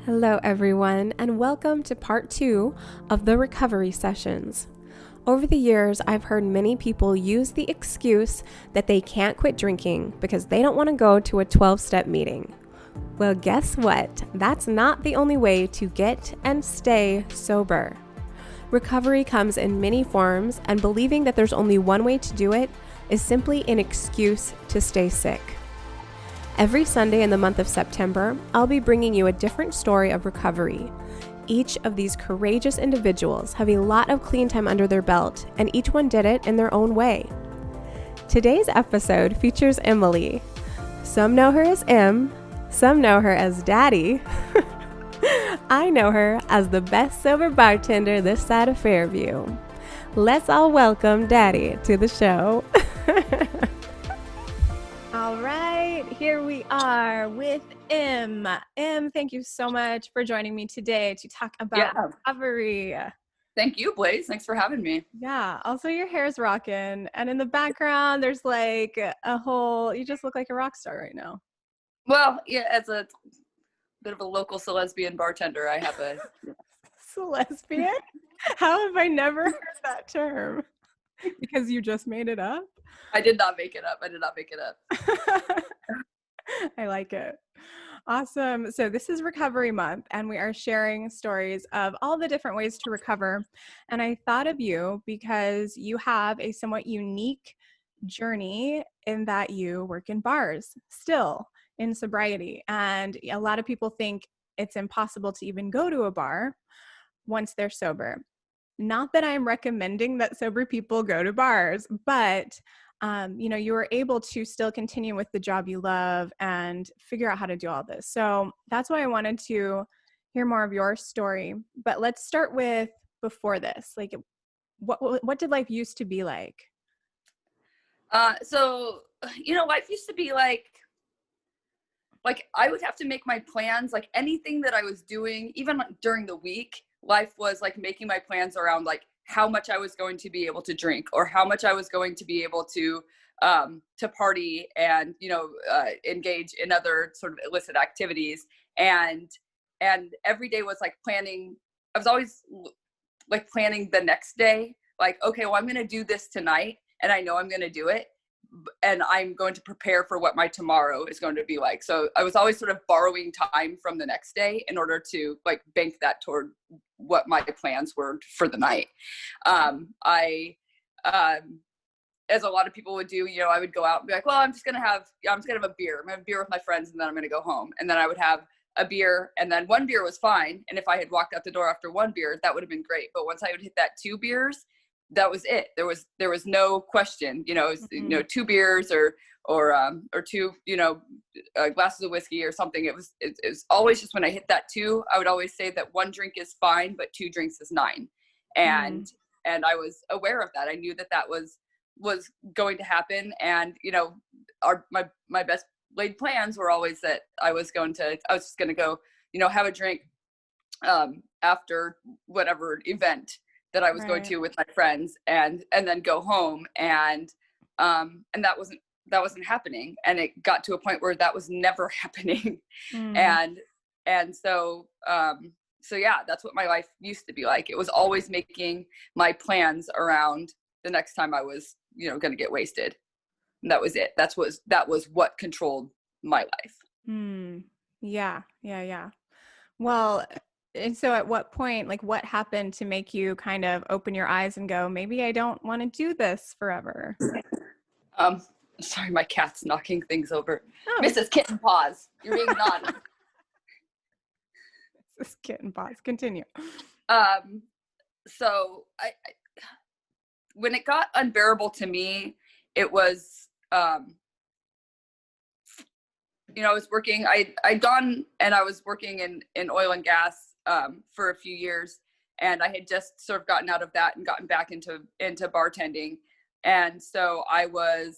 Hello, everyone, and welcome to part 2 of the recovery sessions. Over the years, I've heard many people use the excuse that they can't quit drinking because they don't want to go to a 12-step meeting. Well, guess what? That's not the only way to get and stay sober. Recovery comes in many forms, and believing that there's only one way to do it is simply an excuse to stay sick. Every Sunday in the month of September, I'll be bringing you a different story of recovery. Each of these courageous individuals have a lot of clean time under their belt, and each one did it in their own way. Today's episode features Emily. Some know her as Em, some know her as Daddy. I know her as the best sober bartender this side of Fairview. Let's all welcome Daddy to the show. All right, here we are with Em. Em, thank you so much for joining me today to talk about recovery. Thank you, Blaze. Thanks for having me. Yeah, also your hair's rocking. And in the background, there's like a whole, you just look like a rock star right now. Well, yeah, as a bit of a local lesbian bartender, I have a... Lesbian? How have I never heard that term? Because you just made it up? I did not make it up. I like it. Awesome. So this is Recovery Month, and we are sharing stories of all the different ways to recover. And I thought of you because you have a somewhat unique journey in that you work in bars still in sobriety. And a lot of people think it's impossible to even go to a bar once they're sober. Not that I'm recommending that sober people go to bars, but you were able to still continue with the job you love and figure out how to do all this. So that's why I wanted to hear more of your story. But let's start with before this. Like, what did life used to be like? Life used to be like I would have to make my plans, like anything that I was doing, even during the week. Life was like making my plans around like how much I was going to be able to drink or how much I was going to be able to party and, engage in other sort of illicit activities. And every day was like planning. I was always like planning the next day, like, okay, well, I'm going to do this tonight and I know I'm going to do it. And I'm going to prepare for what my tomorrow is going to be like. So I was always sort of borrowing time from the next day in order to like bank that toward what my plans were for the night. As a lot of people would do, I would go out and be like, well, I'm just going to have a beer. I'm going to have a beer with my friends and then I'm going to go home. And then I would have a beer, and then one beer was fine. And if I had walked out the door after one beer, that would have been great. But once I would hit that 2 beers, that was it. There was no question, it was, 2 beers or 2, glasses of whiskey or something. It was always just when I hit that 2, I would always say that 1 drink is fine, but 2 drinks is 9. And I was aware of that. I knew that was going to happen. And, my best laid plans were always that I was just going to go, have a drink, after whatever event that I was going to with my friends and then go home. And that wasn't happening. And it got to a point where that was never happening. So yeah, that's what my life used to be like. It was always making my plans around the next time I was, going to get wasted. And that was it. That was what controlled my life. Yeah. Well, and so at what point, like what happened to make you kind of open your eyes and go, maybe I don't want to do this forever? Sorry, my cat's knocking things over. Oh. Mrs. Kitten Paws, you're being naughty. Mrs. Kitten Paws, continue. So when it got unbearable to me, it was, I was working, I'd gone and I was working in oil and gas for a few years, and I had just sort of gotten out of that and gotten back into bartending. And so I was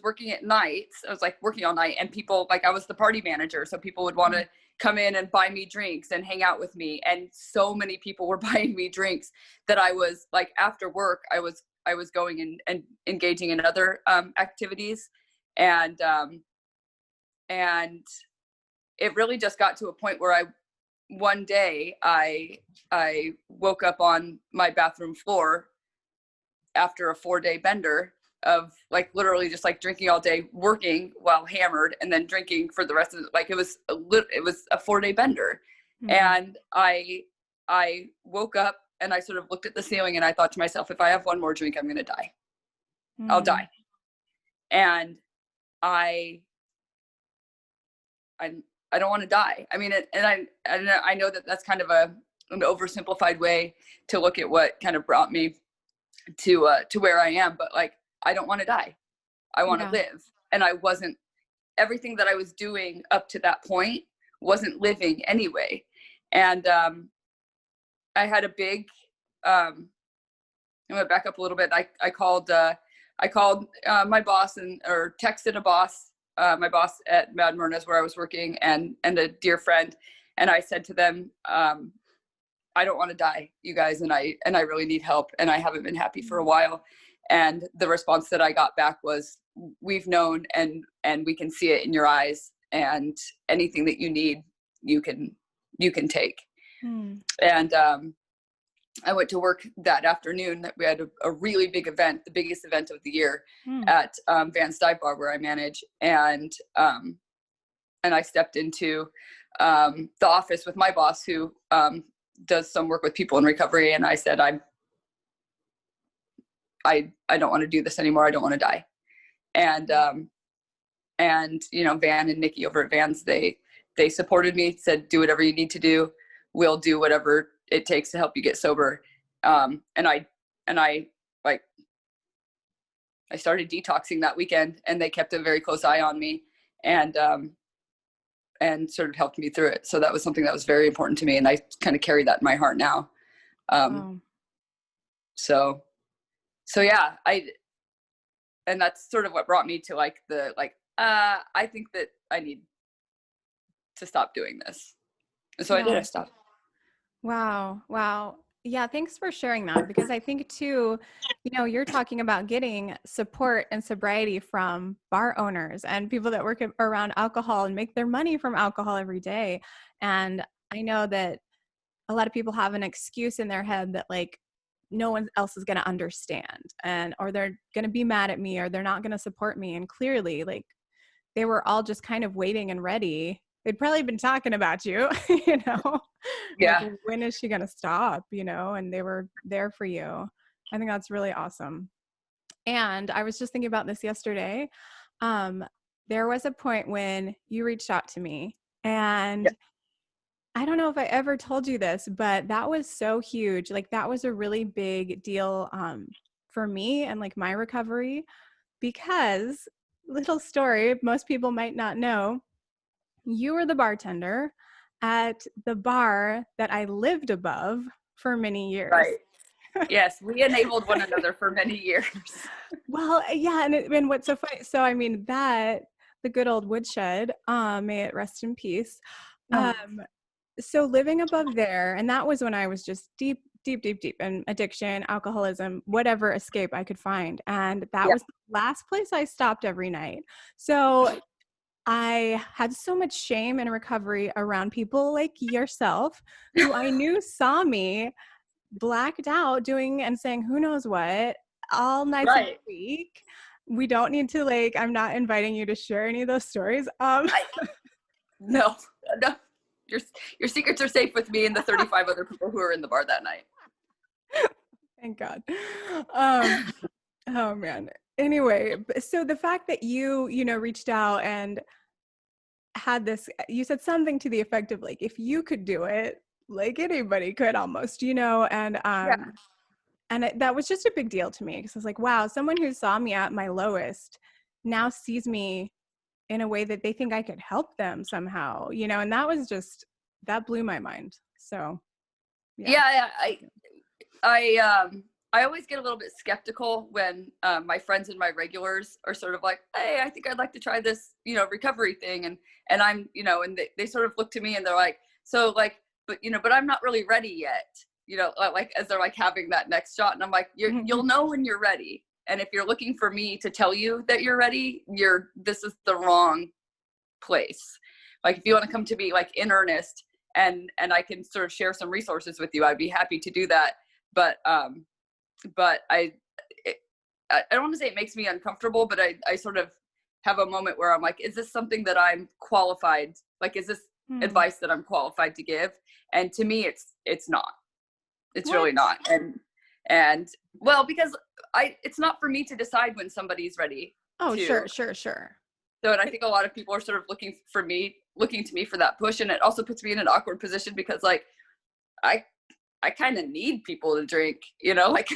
working at nights. I was like working all night, and people, like, I was the party manager, so people would want to come in and buy me drinks and hang out with me. And so many people were buying me drinks that I was like, after work, I was going and engaging in other activities. And it really just got to a point where one day I woke up on my bathroom floor after a 4-day bender of like literally just like drinking all day, working while hammered, and then drinking for the rest of it. Like it was a 4-day bender. Mm-hmm. And I woke up and I sort of looked at the ceiling and I thought to myself, if I have one more drink, I'm going to die. Mm-hmm. I'll die. And I don't want to die. I mean, I know that that's kind of an oversimplified way to look at what kind of brought me to where I am, but like, I don't want to die. I want to live. And everything that I was doing up to that point wasn't living anyway. And, I had a big, I'm going to back up a little bit. I called my boss or texted a boss, my boss at Mad Myrna's where I was working, and a dear friend. And I said to them, I don't want to die, you guys. And I really need help. And I haven't been happy for a while. And the response that I got back was, we've known, and we can see it in your eyes, and anything that you need, you can take. And, I went to work that afternoon. We had a really big event, the biggest event of the year at Van's Dive Bar where I manage. And I stepped into the office with my boss who does some work with people in recovery. And I said, I don't want to do this anymore. I don't want to die. And Van and Nikki over at Van's, they supported me, said, do whatever you need to do. We'll do whatever it takes to help you get sober. And I started detoxing that weekend, and they kept a very close eye on me and sort of helped me through it. So that was something that was very important to me. And I kind of carry that in my heart now. So yeah, and that's sort of what brought me to I think that I need to stop doing this. And so I did stop. Wow. Yeah. Thanks for sharing that, because I think too, you're talking about getting support and sobriety from bar owners and people that work around alcohol and make their money from alcohol every day. And I know that a lot of people have an excuse in their head that like no one else is going to understand, or they're going to be mad at me, or they're not going to support me. And clearly, like, they were all just kind of waiting and ready. They'd probably been talking about you, Yeah. Like, when is she going to stop, and they were there for you. I think that's really awesome. And I was just thinking about this yesterday. There was a point when you reached out to me, and I don't know if I ever told you this, but that was so huge. Like, that was a really big deal for me and like my recovery, because, little story, most people might not know, you were the bartender at the bar that I lived above for many years. Right. Yes, we enabled one another for many years. Well, yeah, and what's so funny, so I mean, that, the good old woodshed, may it rest in peace. So living above there, and that was when I was just deep in addiction, alcoholism, whatever escape I could find. And that was the last place I stopped every night. So I had so much shame and recovery around people like yourself, who I knew saw me blacked out doing and saying who knows what all nights of the week. We don't need to, like, I'm not inviting you to share any of those stories. No. Your secrets are safe with me and the 35 other people who were in the bar that night. Thank God. Oh man. Anyway, so the fact that you reached out and had this, you said something to the effect of like, if you could do it, like anybody could almost, and that was just a big deal to me, because I was like, wow, someone who saw me at my lowest now sees me in a way that they think I could help them somehow, and that was just, that blew my mind. So I always get a little bit skeptical when my friends and my regulars are sort of like, hey, I think I'd like to try this, recovery thing. And I'm, and they sort of look to me and they're like, so like, but I'm not really ready yet, like, as they're like having that next shot. And I'm like, you'll know when you're ready. And if you're looking for me to tell you that you're ready, this is the wrong place. Like if you want to come to me like in earnest and I can sort of share some resources with you, I'd be happy to do that. But I don't want to say it makes me uncomfortable, but I sort of have a moment where I'm like, is this something that I'm qualified? Like, is this advice that I'm qualified to give? And to me, it's not. It's really not. And well, because it's not for me to decide when somebody's ready. Oh, to. sure. So, and I think a lot of people are sort of looking to me for that push. And it also puts me in an awkward position because like, I kind of need people to drink, you know, like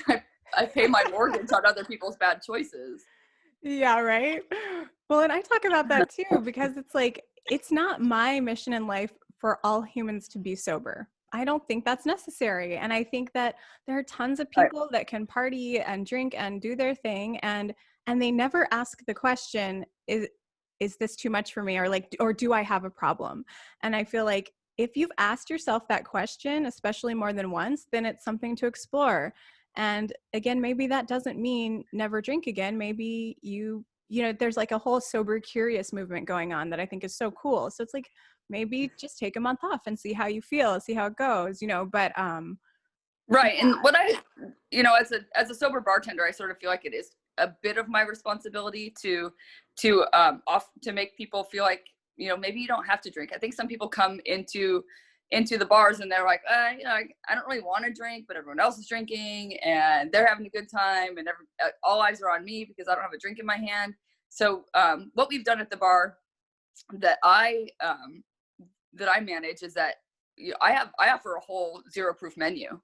I pay my mortgage on other people's bad choices. Yeah, right. Well, and I talk about that too, because it's like, it's not my mission in life for all humans to be sober. I don't think that's necessary. And I think that there are tons of people that can party and drink and do their thing, and they never ask the question, is this too much for me? Or do I have a problem? And I feel like if you've asked yourself that question, especially more than once, then it's something to explore. And again, maybe that doesn't mean never drink again. Maybe you know, there's like a whole sober curious movement going on that I think is so cool. So it's like, maybe just take a month off and see how you feel, see how it goes, you know, but right. And what you know, as a sober bartender, I sort of feel like it is a bit of my responsibility to make people feel like, you know, maybe you don't have to drink. I think some people come into the bars and they're like, you know, I don't really want to drink, but everyone else is drinking and they're having a good time, and all eyes are on me because I don't have a drink in my hand. So what we've done at the bar that I manage is that, you know, I offer a whole zero proof menu.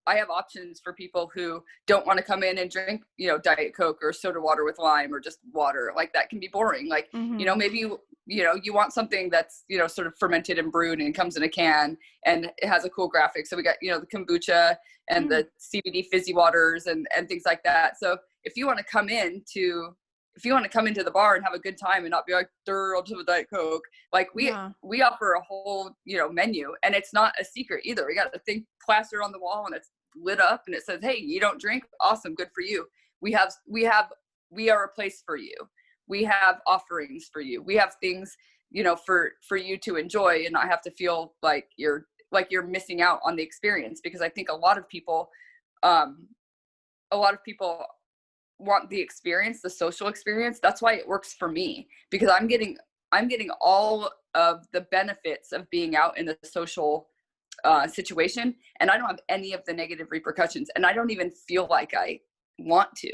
I have options for people who don't want to come in and drink, you know, Diet Coke or soda water with lime or just water. Like that can be boring. Like, you know, maybe, you know, you want something that's, you know, sort of fermented and brewed and comes in a can and it has a cool graphic. So we got, you know, the kombucha and the CBD fizzy waters and things like that. So if you want to come into the bar and have a good time and not be like, I'll just have a Diet Coke. Like we offer a whole, you know, menu, and it's not a secret either. We got the thing plastered on the wall and it's lit up and it says, hey, you don't drink? Awesome. Good for you. We are a place for you. We have offerings for you. We have things, you know, for you to enjoy and not have to feel like you're missing out on the experience. Because I think a lot of people want the experience, the social experience. That's why it works for me, because I'm getting all of the benefits of being out in the social situation, and I don't have any of the negative repercussions, and I don't even feel like I want to.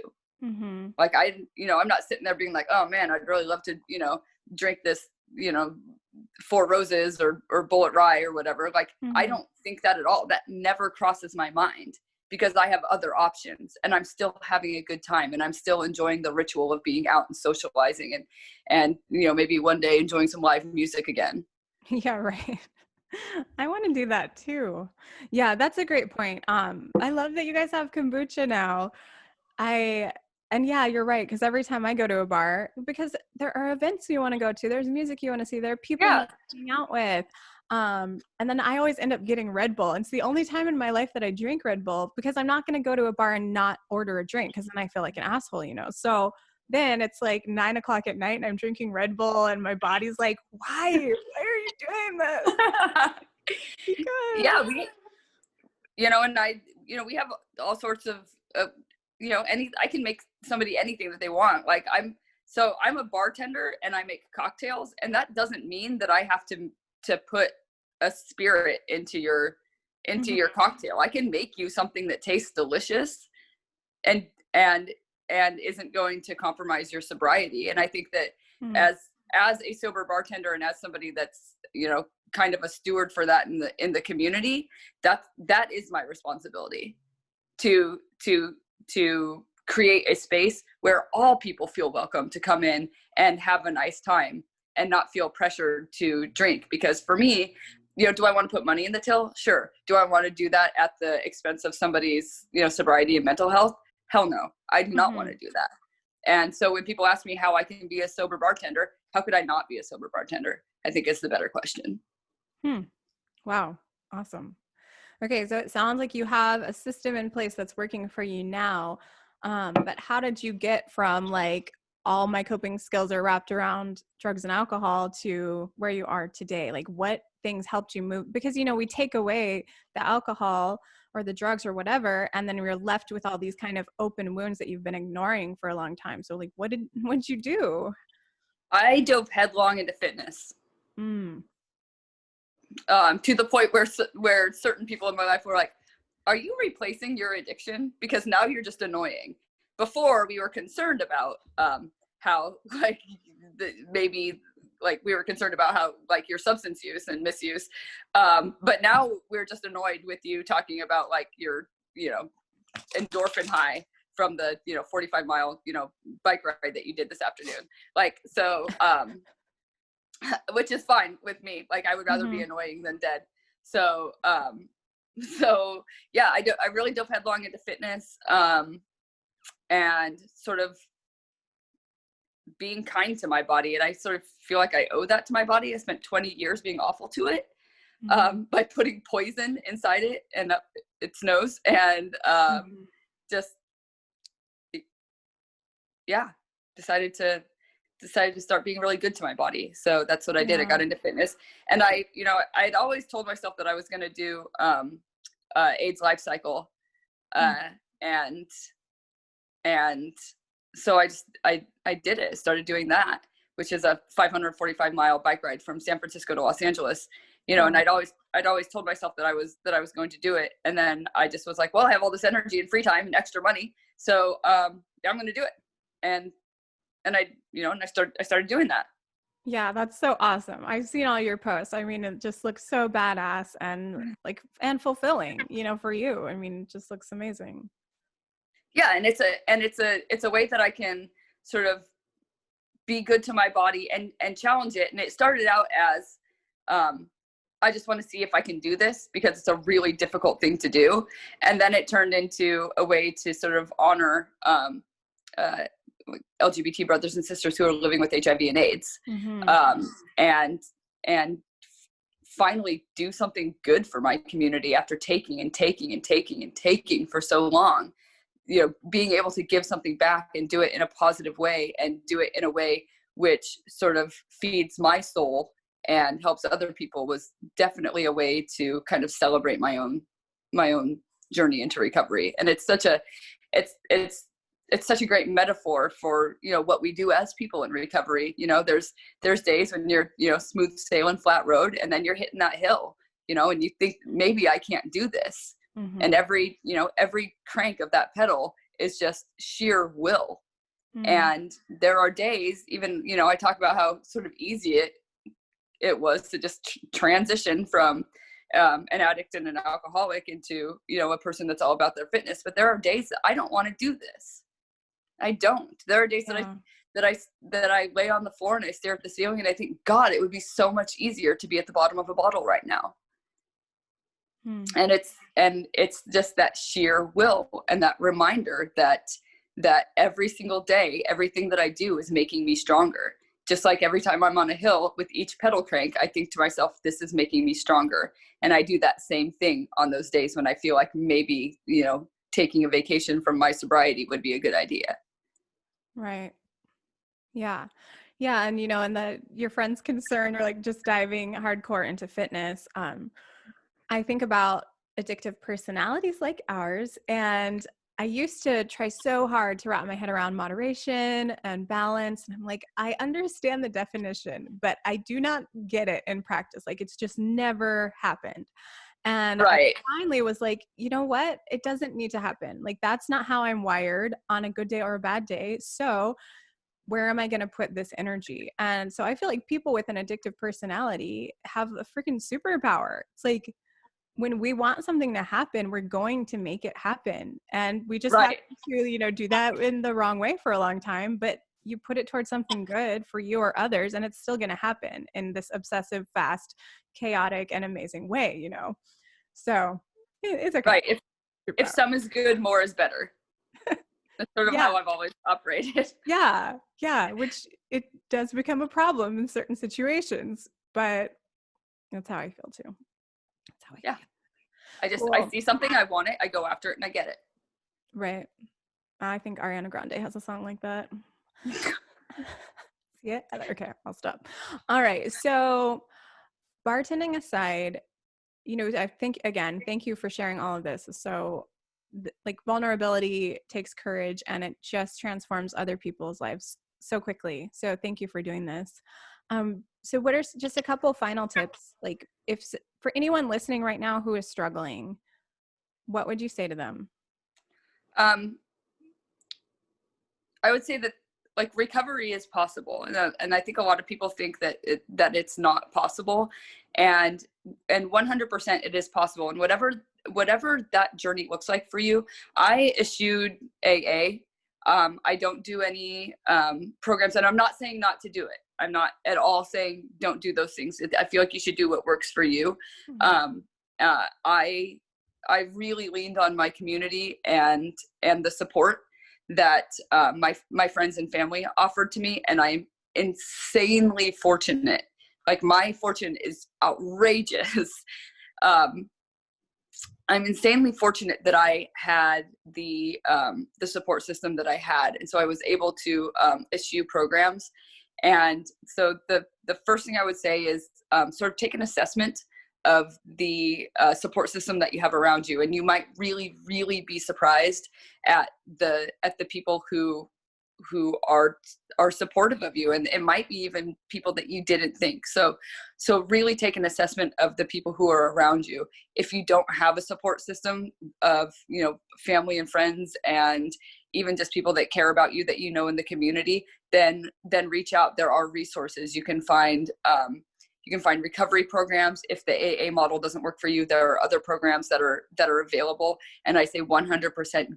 Like I'm not sitting there being like, oh man, I'd really love to, you know, drink this, you know, Four Roses or Bullet Rye or whatever. Like I don't think that at all. That never crosses my mind, because I have other options and I'm still having a good time and I'm still enjoying the ritual of being out and socializing and, you know, maybe one day enjoying some live music again. Yeah, right. I want to do that too. Yeah, that's a great point. I love that you guys have kombucha now. And yeah, you're right. Because every time I go to a bar, because there are events you want to go to, there's music you want to see, there are people you want to hang out with. And then I always end up getting Red Bull. And it's the only time in my life that I drink Red Bull, because I'm not going to go to a bar and not order a drink, because then I feel like an asshole, you know? So then it's like 9:00 at night and I'm drinking Red Bull and my body's like, why are you doing this? Yeah, and we have all sorts of, I can make somebody anything that they want. Like I'm a bartender and I make cocktails, and that doesn't mean that I have to put a spirit into your cocktail. I can make you something that tastes delicious and isn't going to compromise your sobriety. And I think that as a sober bartender and as somebody that's, you know, kind of a steward for that in the community, that is my responsibility to create a space where all people feel welcome to come in and have a nice time and not feel pressured to drink. Because for me, you know, do I want to put money in the till? Sure. Do I want to do that at the expense of somebody's, you know, sobriety and mental health? Hell no. I do not want to do that. And so when people ask me how I can be a sober bartender, how could I not be a sober bartender? I think is the better question. Wow. Awesome. Okay. So it sounds like you have a system in place that's working for you now. But how did you get from like all my coping skills are wrapped around drugs and alcohol to where you are today? Like what things helped you move? Because, you know, we take away the alcohol or the drugs or whatever, and then we're left with all these kind of open wounds that you've been ignoring for a long time. So like, what'd you do? I dove headlong into fitness. To the point where certain people in my life were like, are you replacing your addiction? Because now you're just annoying. Before we were concerned about how like maybe like we were concerned about how like your substance use and misuse. But now we're just annoyed with you talking about like your, you know, endorphin high from the, 45-mile, bike ride that you did this afternoon. Like, so, which is fine with me. Like I would rather be annoying than dead. So, yeah, I really dove headlong into fitness, and sort of being kind to my body. And I sort of feel like I owe that to my body. I spent 20 years being awful to it, by putting poison inside it and up its nose. And, just, yeah, decided to start being really good to my body. So that's what I did. I got into fitness, and I'd always told myself that I was going to do, AIDS life cycle. And so I did it. I started doing that, which is a 545-mile bike ride from San Francisco to Los Angeles, and I'd always told myself that I was going to do it. And then I just was like, well, I have all this energy and free time and extra money. So, yeah, I'm going to do it. And I started doing that. Yeah, that's so awesome. I've seen all your posts. I mean, it just looks so badass and and fulfilling, for you. I mean, it just looks amazing. Yeah. And it's a way that I can sort of be good to my body and challenge it. And it started out as, I just want to see if I can do this because it's a really difficult thing to do. And then it turned into a way to sort of honor, LGBT brothers and sisters who are living with HIV and AIDS, and finally do something good for my community after taking and taking and taking and taking for so long. Being able to give something back and do it in a positive way and do it in a way which sort of feeds my soul and helps other people was definitely a way to kind of celebrate my own journey into recovery. And it's such a great metaphor for, what we do as people in recovery. There's days when you're, smooth sailing flat road, and then you're hitting that hill, and you think maybe I can't do this. And every crank of that pedal is just sheer will. And there are days even, I talk about how sort of easy it was to just transition from an addict and an alcoholic into, a person that's all about their fitness. But there are days that I don't want to do this. I don't. There are days that I lay on the floor and I stare at the ceiling and I think, God, it would be so much easier to be at the bottom of a bottle right now. And it's just that sheer will and that reminder that every single day, everything that I do is making me stronger. Just like every time I'm on a hill with each pedal crank, I think to myself, this is making me stronger. And I do that same thing on those days when I feel like maybe, taking a vacation from my sobriety would be a good idea. Right. Yeah. Yeah. And, and your friend's concern or like just diving hardcore into fitness. I think about addictive personalities like ours. And I used to try so hard to wrap my head around moderation and balance. And I'm like, I understand the definition, but I do not get it in practice. Like it's just never happened. And I finally was like, you know what? It doesn't need to happen. Like, that's not how I'm wired on a good day or a bad day. So where am I going to put this energy? And so I feel like people with an addictive personality have a freaking superpower. It's like when we want something to happen, we're going to make it happen. And we just have to, do that in the wrong way for a long time. But you put it towards something good for you or others, and it's still going to happen in this obsessive, fast, chaotic, and amazing way, So it's okay. Right. If some is good, more is better. That's sort of how I've always operated. Yeah. Yeah. Which it does become a problem in certain situations, but that's how I feel too. That's how I feel. I see something, I want it, I go after it, and I get it. Right. I think Ariana Grande has a song like that. See it? Okay, I'll stop. All right. So bartending aside, I think, again, thank you for sharing all of this. So like vulnerability takes courage and it just transforms other people's lives so quickly. So thank you for doing this. So what are just a couple final tips? Like for anyone listening right now who is struggling, what would you say to them? I would say that like recovery is possible, and I think a lot of people think that it's not possible, and 100% it is possible. And whatever that journey looks like for you, I eschewed AA. I don't do any programs, and I'm not saying not to do it. I'm not at all saying don't do those things. I feel like you should do what works for you. Mm-hmm. I really leaned on my community and the support that my friends and family offered to me, and I'm insanely fortunate. Like my fortune is outrageous. I'm insanely fortunate that I had the support system that I had, and so I was able to eschew programs. And so the first thing I would say is sort of take an assessment of the support system that you have around you, and you might really, really be surprised at the people who are supportive of you, and it might be even people that you didn't think. So really take an assessment of the people who are around you. If you don't have a support system of family and friends and even just people that care about you that in the community, then reach out. There are resources. You can find recovery programs. If the AA model doesn't work for you, there are other programs that are available. And I say 100%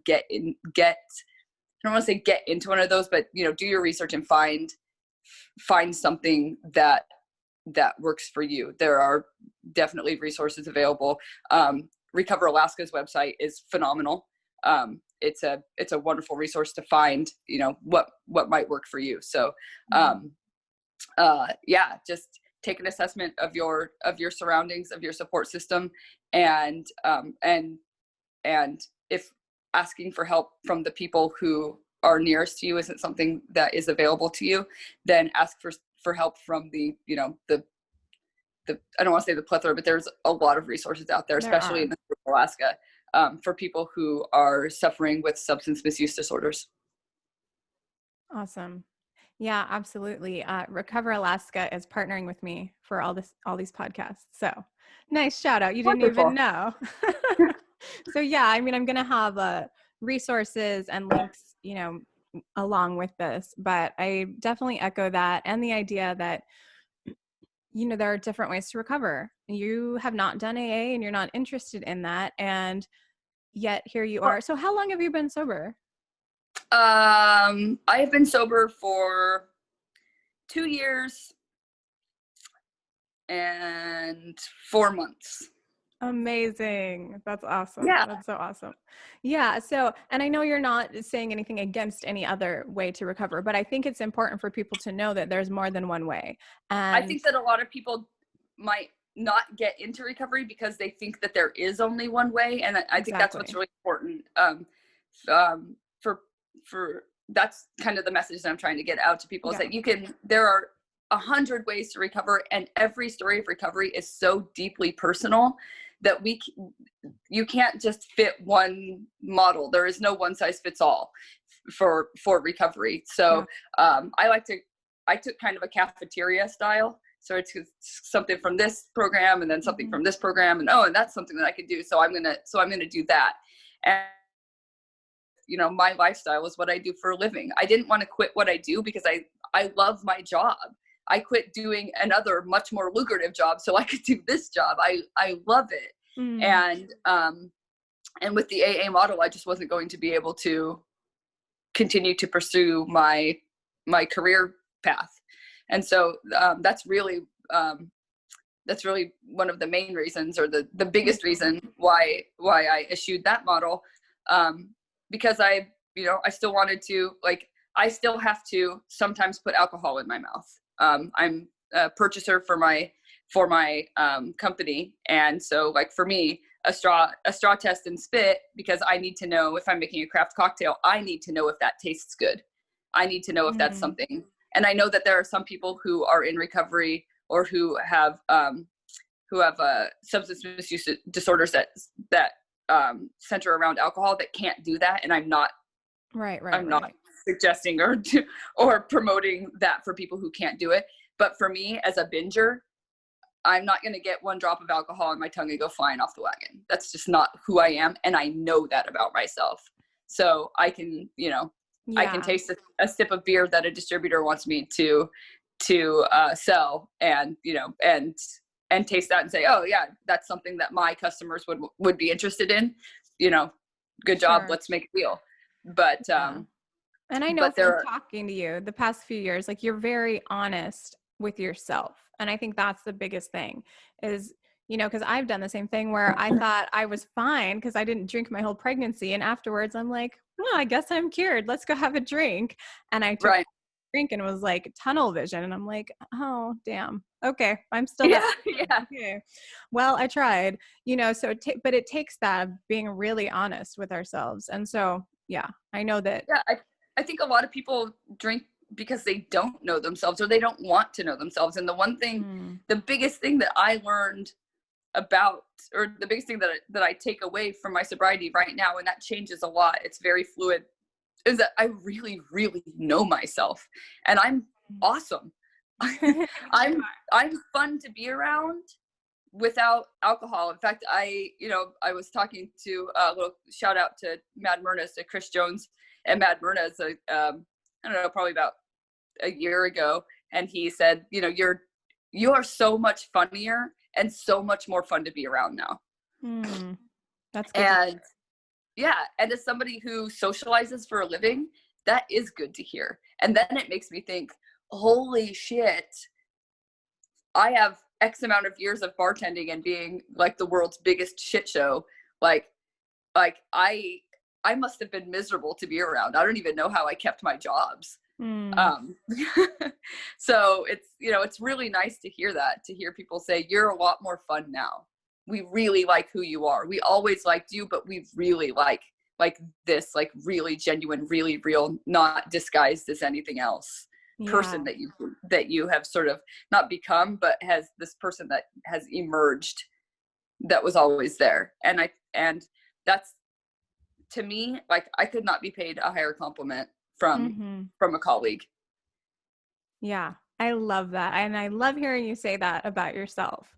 I don't want to say get into one of those, but do your research and find something that works for you. There are definitely resources available. Recover Alaska's website is phenomenal. It's a wonderful resource to find what might work for you. So just take an assessment of your surroundings, of your support system, and if asking for help from the people who are nearest to you isn't something that is available to you, then ask for help from the I don't want to say the plethora, but there's a lot of resources out there, especially in Alaska, for people who are suffering with substance misuse disorders. Awesome. Yeah, absolutely. Recover Alaska is partnering with me for all these podcasts. So nice shout out. You didn't Wonderful. even know. So yeah, I mean, I'm going to have resources and links, along with this, but I definitely echo that. And the idea that, there are different ways to recover. You have not done AA and you're not interested in that. And yet here you are. So how long have you been sober? I have been sober for 2 years and 4 months. Amazing. That's awesome. Yeah. That's so awesome. Yeah. So, and I know you're not saying anything against any other way to recover, but I think it's important for people to know that there's more than one way. And I think that a lot of people might not get into recovery because they think that there is only one way. And I think that's what's really important. For that's kind of the message that I'm trying to get out to people is that there are 100 ways to recover, and every story of recovery is so deeply personal that you can't just fit one model. There is no one size fits all for recovery. So I took kind of a cafeteria style. So it's something from this program and then something from this program, and that's something that I could do. So I'm gonna do that. And my lifestyle is what I do for a living. I didn't want to quit what I do because I love my job. I quit doing another much more lucrative job so I could do this job. I love it. And with the AA model, I just wasn't going to be able to continue to pursue my career path. And so that's really one of the main reasons, or the biggest reason why I eschewed that model. Because I still wanted to, I still have to sometimes put alcohol in my mouth. I'm a purchaser for my company. And so for me, a straw test and spit, because I need to know if I'm making a craft cocktail, I need to know if that tastes good. I need to know if that's something. And I know that there are some people who are in recovery or who have substance misuse disorders that center around alcohol that can't do that. And I'm not suggesting or promoting that for people who can't do it. But for me as a binger, I'm not going to get one drop of alcohol in my tongue and go flying off the wagon. That's just not who I am. And I know that about myself. So I can, I can taste a sip of beer that a distributor wants me to sell and taste that and say, oh yeah, that's something that my customers would be interested in, good job. Sure. Let's make a deal. But, and I know from talking to you the past few years, like you're very honest with yourself. And I think that's the biggest thing is, because I've done the same thing where I thought I was fine because I didn't drink my whole pregnancy. And afterwards I'm like, well, I guess I'm cured. Let's go have a drink. And I took a drink and it was like tunnel vision. And I'm like, oh, damn. Okay. I'm still okay. Well, I tried, so but it takes that being really honest with ourselves. And so, yeah, I know that. Yeah. I think a lot of people drink because they don't know themselves or they don't want to know themselves. And the one thing, the biggest thing that I learned about, or the biggest thing that I take away from my sobriety right now, and that changes a lot, it's very fluid, is that I really, really know myself and I'm awesome. I'm fun to be around without alcohol. In fact, I was talking to a little shout out to Mad Myrna, to Chris Jones and Mad Myrna, I don't know, probably about a year ago. And he said, you are so much funnier and so much more fun to be around now. That's good. And and as somebody who socializes for a living, that is good to hear. And then it makes me think, holy shit, I have X amount of years of bartending and being like the world's biggest shit show. Like I must have been miserable to be around. I don't even know how I kept my jobs. So it's really nice to hear that, to hear people say you're a lot more fun now. We really like who you are. We always liked you, but we really like this, like really genuine, really real, not disguised as anything else person that you have sort of not become, but has this person that has emerged that was always there. And that's, to me, like I could not be paid a higher compliment from a colleague. Yeah, I love that. And I love hearing you say that about yourself.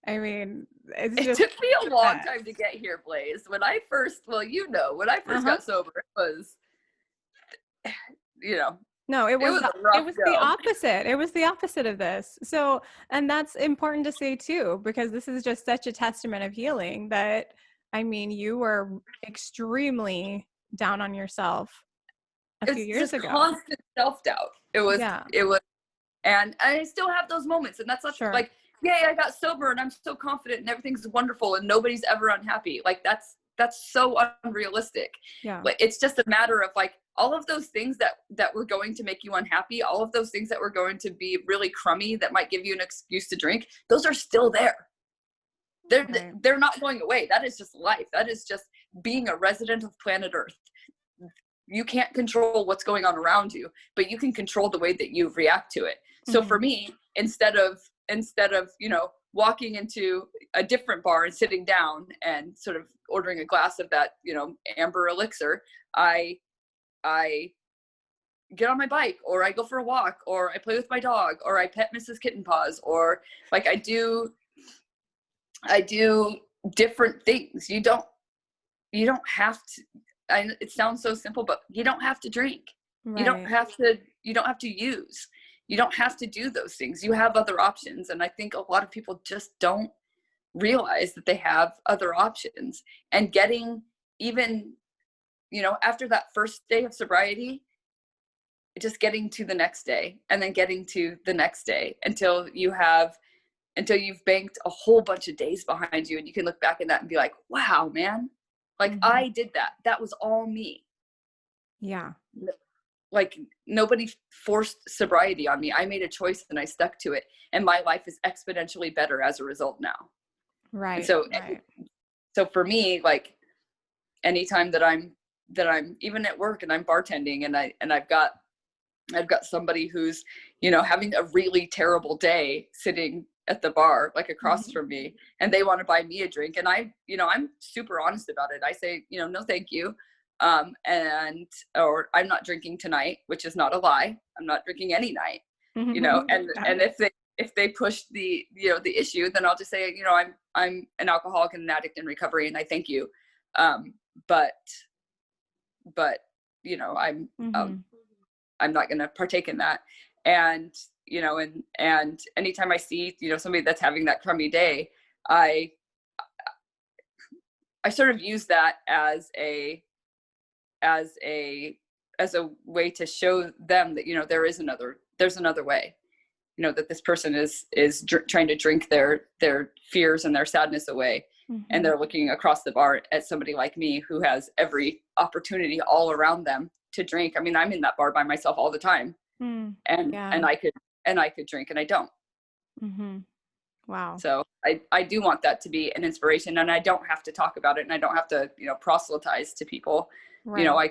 I mean, it took me a long time to get here, Blaze. When I first got sober, it was, no, it was the opposite. It was the opposite of this. So, and that's important to say too, because this is just such a testament of healing that, I mean, you were extremely down on yourself a few years ago. Constant self-doubt. It was, and I still have those moments, and that's not like, yay, I got sober and I'm so confident and everything's wonderful and nobody's ever unhappy. Like that's so unrealistic. Yeah. Like it's just a matter of like all of those things that were going to make you unhappy, all of those things that were going to be really crummy that might give you an excuse to drink, those are still there. They're not going away. That is just life. That is just being a resident of planet Earth. You can't control what's going on around you, but you can control the way that you react to it. So for me, instead of walking into a different bar and sitting down and sort of ordering a glass of that, amber elixir, I get on my bike, or I go for a walk, or I play with my dog, or I pet Mrs. Kitten Paws, or like I do different things. You don't have to, it sounds so simple, but you don't have to drink. Right. You don't have to use. You don't have to do those things. You have other options. And I think a lot of people just don't realize that they have other options. And getting even, after that first day of sobriety, just getting to the next day and then getting to the next day until you've banked a whole bunch of days behind you. And you can look back at that and be like, wow, man, like I did that. That was all me. Yeah. Like nobody forced sobriety on me. I made a choice and I stuck to it. And my life is exponentially better as a result now. Right. And so for me, like anytime that I'm even at work and I'm bartending and I've got I've got somebody who's, you know, having a really terrible day sitting at the bar, like across from me, and they want to buy me a drink. And I, you know, I'm super honest about it. I say, you know, no, thank you. Or I'm not drinking tonight, which is not a lie. I'm not drinking any night, you know, and if they push the, you know, the issue, then I'll just say, you know, I'm an alcoholic and an addict in recovery, and I thank you. But, you know, I'm not going to partake in that. And, you know, and anytime I see, you know, somebody that's having that crummy day, I sort of use that as a way to show them that, you know, there's another way, you know, that this person is trying to drink their fears and their sadness away. And they're looking across the bar at somebody like me who has every opportunity all around them to drink. I mean, I'm in that bar by myself all the time, and I could drink, and I don't. Wow. So I do want that to be an inspiration, and I don't have to talk about it, and I don't have to, you know, proselytize to people. Right. You know, I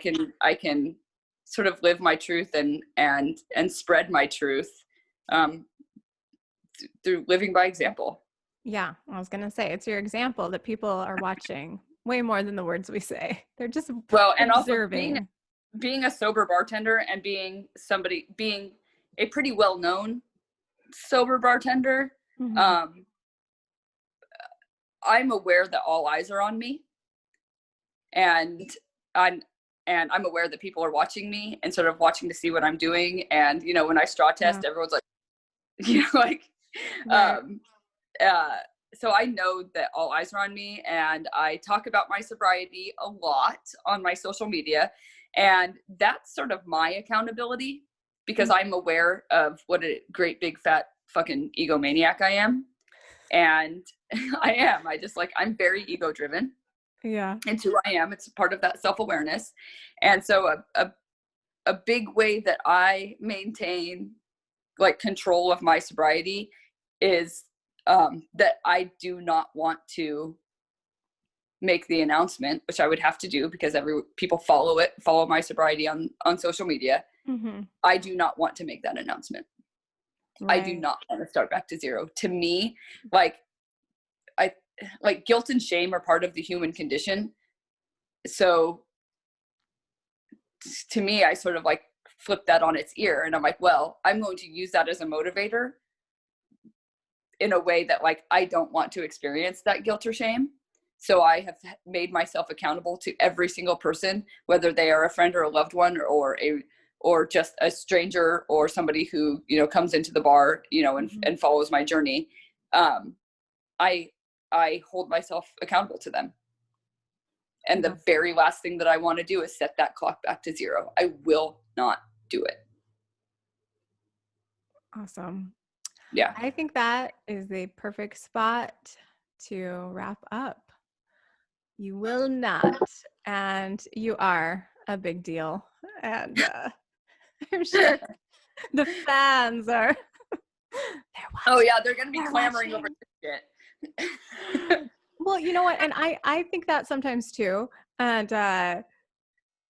can sort of live my truth and spread my truth through living by example. Yeah, I was gonna say, it's your example that people are watching way more than the words we say. They're just and observing. Also being a sober bartender and being a pretty well-known sober bartender, I'm aware that all eyes are on me, and I'm aware that people are watching me and sort of watching to see what I'm doing. And, you know, when I straw test, everyone's like, you know, like, right. So I know that all eyes are on me, and I talk about my sobriety a lot on my social media, and that's sort of my accountability, because I'm aware of what a great big fat fucking egomaniac I am. And I'm very ego driven. Yeah. It's who I am. It's part of that self-awareness. And so a big way that I maintain like control of my sobriety is that I do not want to make the announcement, which I would have to do because people follow my sobriety on social media. I do not want to make that announcement. Right. I do not want to start back to zero. To me, like guilt and shame are part of the human condition. So to me, I sort of like flip that on its ear, and I'm like, well, I'm going to use that as a motivator in a way that like I don't want to experience that guilt or shame. So I have made myself accountable to every single person, whether they are a friend or a loved one or just a stranger or somebody who, you know, comes into the bar, you know, and follows my journey. I hold myself accountable to them. And the very last thing that I want to do is set that clock back to zero. I will not do it. Awesome. Yeah. I think that is the perfect spot to wrap up. You will not, and you are a big deal. And I'm sure the fans are. Oh yeah, they're going to be clamoring over this shit. Well, you know what? And I think that sometimes too. And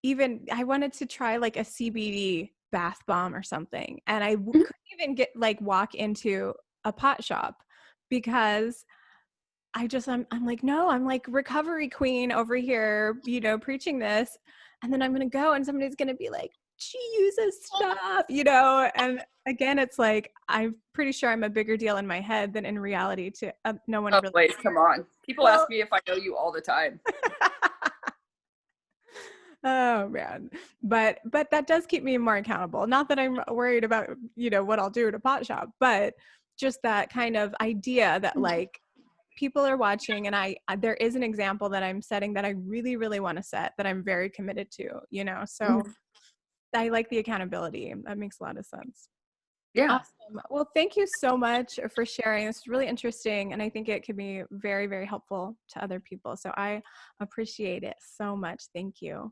even I wanted to try like a CBD bath bomb or something. And I couldn't even walk into a pot shop because I'm like, no, I'm like recovery queen over here, you know, preaching this. And then I'm going to go and somebody's going to be like, she uses stuff, you know? And again, it's like, I'm pretty sure I'm a bigger deal in my head than in reality to no one really. Wait, come on. People ask me if I know you all the time. Oh man. But that does keep me more accountable. Not that I'm worried about, you know, what I'll do at a pot shop, but just that kind of idea that like people are watching, and there is an example that I'm setting that I really, really want to set, that I'm very committed to, you know? So I like the accountability. That makes a lot of sense. Yeah. Awesome. Well, thank you so much for sharing. This is really interesting, and I think it could be very, very helpful to other people. So I appreciate it so much. Thank you.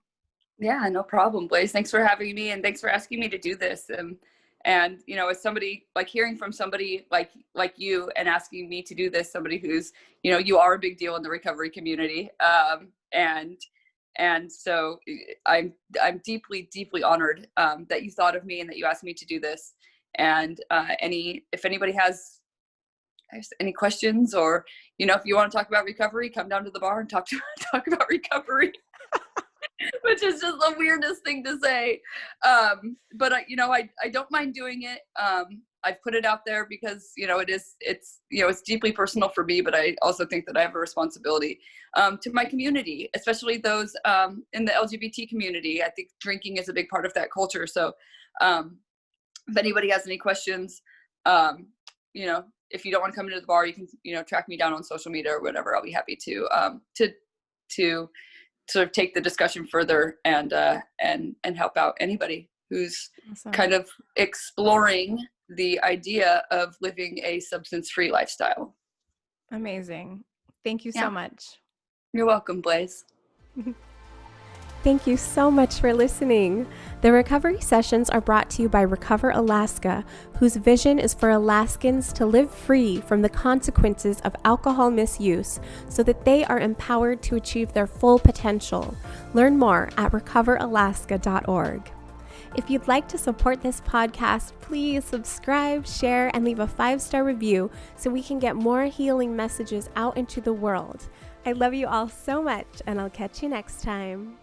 Yeah, no problem, Blaze. Thanks for having me, and thanks for asking me to do this. And you know, as somebody like hearing from somebody like you and asking me to do this, somebody who's, you know, you are a big deal in the recovery community, and And so I'm deeply, deeply honored that you thought of me and that you asked me to do this. And if anybody has any questions, or if you want to talk about recovery, come down to the bar and talk about recovery. Which is just the weirdest thing to say. But I don't mind doing it. I've put it out there because, it's deeply personal for me, but I also think that I have a responsibility to my community, especially those in the LGBT community. I think drinking is a big part of that culture. So if anybody has any questions, if you don't want to come into the bar, you can, track me down on social media or whatever. I'll be happy to sort of take the discussion further and help out anybody who's Awesome. kind of exploring the idea of living a substance-free lifestyle. Amazing. Thank you so much. You're welcome, Blaze. Thank you so much for listening. The recovery sessions are brought to you by Recover Alaska, whose vision is for Alaskans to live free from the consequences of alcohol misuse so that they are empowered to achieve their full potential. Learn more at recoveralaska.org. If you'd like to support this podcast, please subscribe, share, and leave a 5-star review so we can get more healing messages out into the world. I love you all so much, and I'll catch you next time.